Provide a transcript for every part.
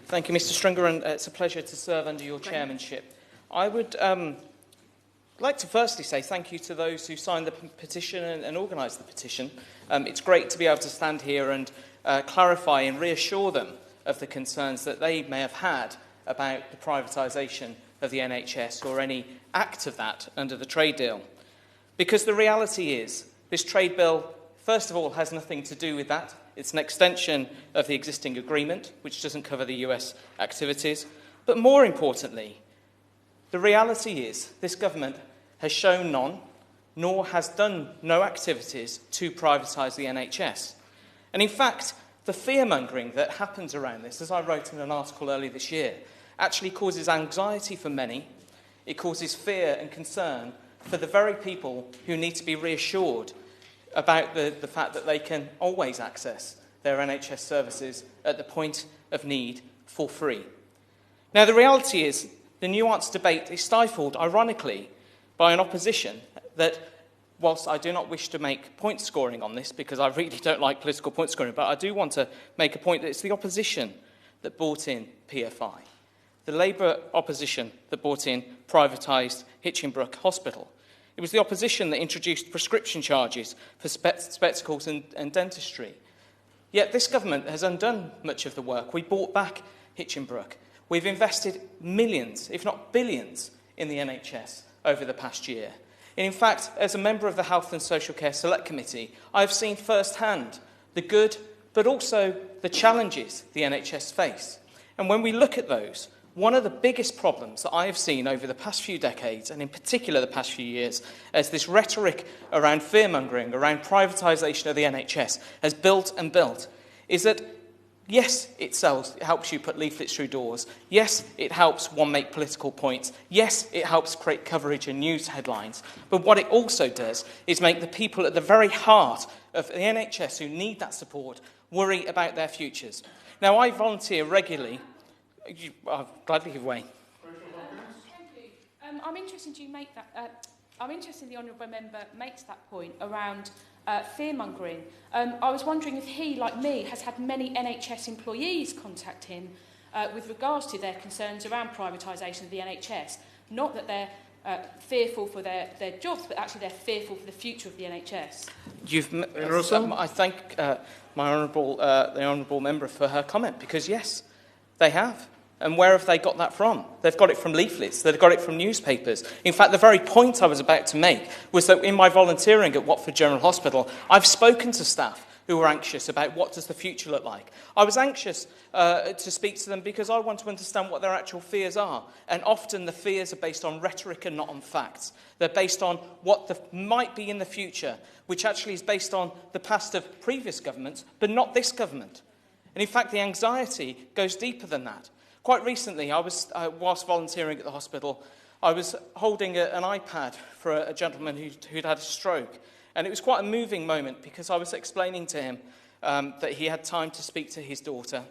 Thank you, Mr. Stringer, and it's a pleasure to serve under your chairmanship. I would like to firstly say thank you to those who signed the petition and organised the petition. It's great to be able to stand here and clarify and reassure them of the concerns that they may have had about the privatisation of the NHS or any act of that under the trade deal. Because the reality is, this trade bill, first of all, has nothing to do with that. It's an extension of the existing agreement, which doesn't cover the US activities. But more importantly, the reality is this government has shown none, nor has done no activities to privatise the NHS. And in fact, the fear-mongering that happens around this, as I wrote in an article earlier this year, actually causes anxiety for many. It causes fear and concern for the very people who need to be reassured about the fact that they can always access their NHS services at the point of need for free. Now, the reality is the nuanced debate is stifled, ironically, by an opposition that, whilst I do not wish to make point scoring on this, because I really don't like political point scoring, but I do want to make a point that it's the opposition that brought in PFI. The Labour opposition that brought in privatised Hitchinbrook Hospital. It was the opposition that introduced prescription charges for spectacles and dentistry. Yet this government has undone much of the work. We bought back Hitchinbrook. We've invested millions, if not billions, in the NHS over the past year. And in fact, as a member of the Health and Social Care Select Committee, I've seen firsthand the good, but also the challenges the NHS face. And when we look at those, one of the biggest problems that I have seen over the past few decades, and in particular the past few years, as this rhetoric around fear-mongering, around privatisation of the NHS has built and built, is that, yes, it helps you put leaflets through doors. Yes, it helps one make political points. Yes, it helps create coverage and news headlines. But what it also does is make the people at the very heart of the NHS who need that support worry about their futures. Now, I volunteer regularly. I'll gladly give way. Thank you. I'm interested you make that. I'm interested the honourable member makes that point around fear-mongering. I was wondering if he, like me, has had many NHS employees contact him with regards to their concerns around privatisation of the NHS. Not that they're fearful for their jobs, but actually they're fearful for the future of the NHS. I thank the honourable member for her comment, because yes, they have. And where have they got that from? They've got it from leaflets. They've got it from newspapers. In fact, the very point I was about to make was that in my volunteering at Watford General Hospital, I've spoken to staff who were anxious about what does the future look like. I was anxious to speak to them because I want to understand what their actual fears are. And often the fears are based on rhetoric and not on facts. They're based on what might be in the future, which actually is based on the past of previous governments, but not this government. And in fact, the anxiety goes deeper than that. Quite recently, whilst volunteering at the hospital, I was holding an iPad for a gentleman who'd had a stroke. And it was quite a moving moment because I was explaining to him that he had time to speak to his daughter.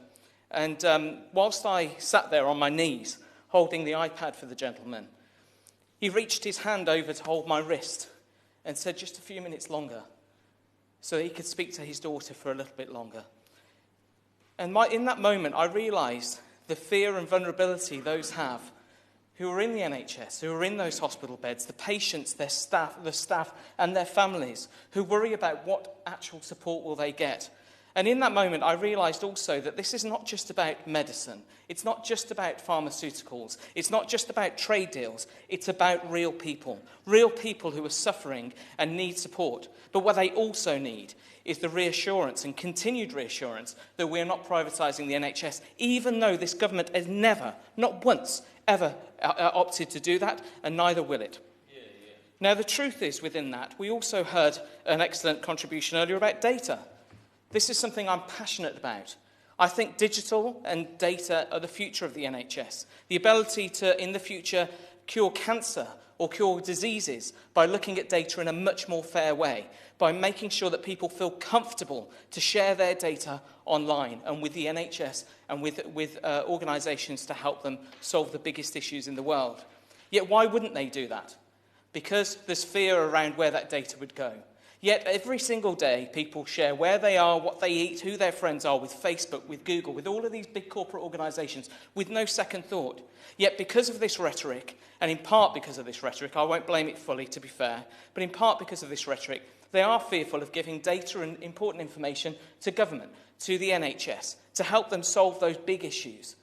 And whilst I sat there on my knees, holding the iPad for the gentleman, he reached his hand over to hold my wrist and said just a few minutes longer so that he could speak to his daughter for a little bit longer. And in that moment, I realised the fear and vulnerability those have who are in the NHS, who are in those hospital beds, the patients, the staff and their families, who worry about what actual support will they get. And in that moment, I realised also that this is not just about medicine. It's not just about pharmaceuticals. It's not just about trade deals. It's about real people who are suffering and need support. But what they also need is the reassurance and continued reassurance that we're not privatising the NHS, even though this government has never, not once, ever opted to do that, and neither will it. Now, the truth is, within that, we also heard an excellent contribution earlier about data. This is something I'm passionate about. I think digital and data are the future of the NHS. The ability to, in the future, cure cancer or cure diseases by looking at data in a much more fair way, by making sure that people feel comfortable to share their data online and with the NHS and with organisations to help them solve the biggest issues in the world. Yet why wouldn't they do that? Because there's fear around where that data would go. Yet every single day, people share where they are, what they eat, who their friends are with Facebook, with Google, with all of these big corporate organisations, with no second thought. Yet because of this rhetoric, and in part because of this rhetoric, I won't blame it fully, to be fair, but in part because of this rhetoric, they are fearful of giving data and important information to government, to the NHS, to help them solve those big issues.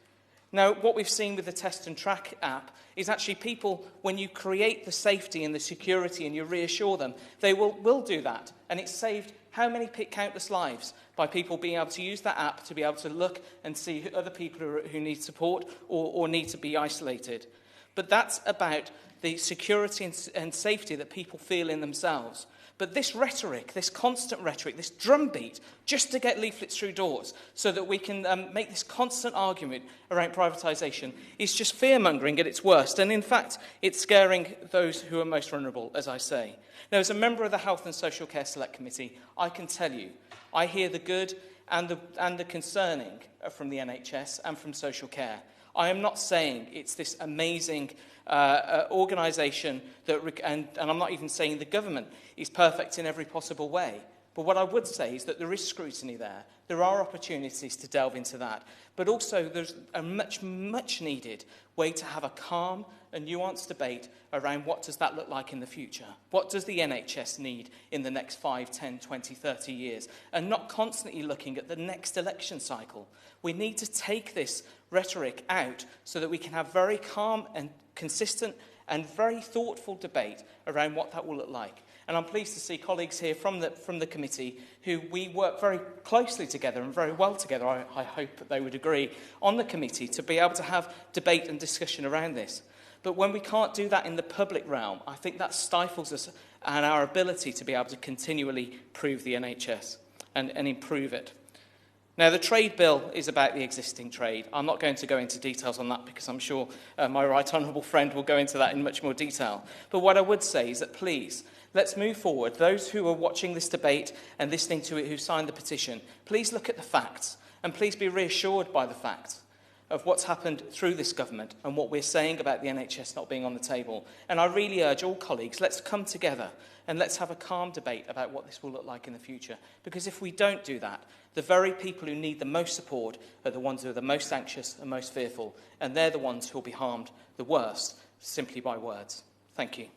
Now, what we've seen with the Test and Track app is actually people, when you create the safety and the security and you reassure them, they will do that. And it's saved how many countless lives by people being able to use that app to be able to look and see other people who need support or need to be isolated. But that's about the security and safety that people feel in themselves. But this rhetoric, this constant rhetoric, this drumbeat, just to get leaflets through doors so that we can make this constant argument around privatisation is just fear-mongering at its worst. And in fact, it's scaring those who are most vulnerable, as I say. Now, as a member of the Health and Social Care Select Committee, I can tell you, I hear the good and the concerning from the NHS and from social care. I am not saying it's this amazing organisation and I'm not even saying the government is perfect in every possible way. But what I would say is that there is scrutiny there. There are opportunities to delve into that. But also there's a much, much needed way to have a calm and nuanced debate around what does that look like in the future. What does the NHS need in the next 5, 10, 20, 30 years? And not constantly looking at the next election cycle. We need to take this rhetoric out so that we can have very calm and consistent and very thoughtful debate around what that will look like. And I'm pleased to see colleagues here from the committee who we work very closely together and very well together, I hope that they would agree, on the committee to be able to have debate and discussion around this. But when we can't do that in the public realm, I think that stifles us and our ability to be able to continually prove the NHS and improve it. Now, the trade bill is about the existing trade. I'm not going to go into details on that because I'm sure my right honourable friend will go into that in much more detail. But what I would say is that please, let's move forward. Those who are watching this debate and listening to it who signed the petition, please look at the facts and please be reassured by the facts of what's happened through this government and what we're saying about the NHS not being on the table. And I really urge all colleagues, let's come together and let's have a calm debate about what this will look like in the future. Because if we don't do that, the very people who need the most support are the ones who are the most anxious and most fearful, and they're the ones who will be harmed the worst simply by words. Thank you.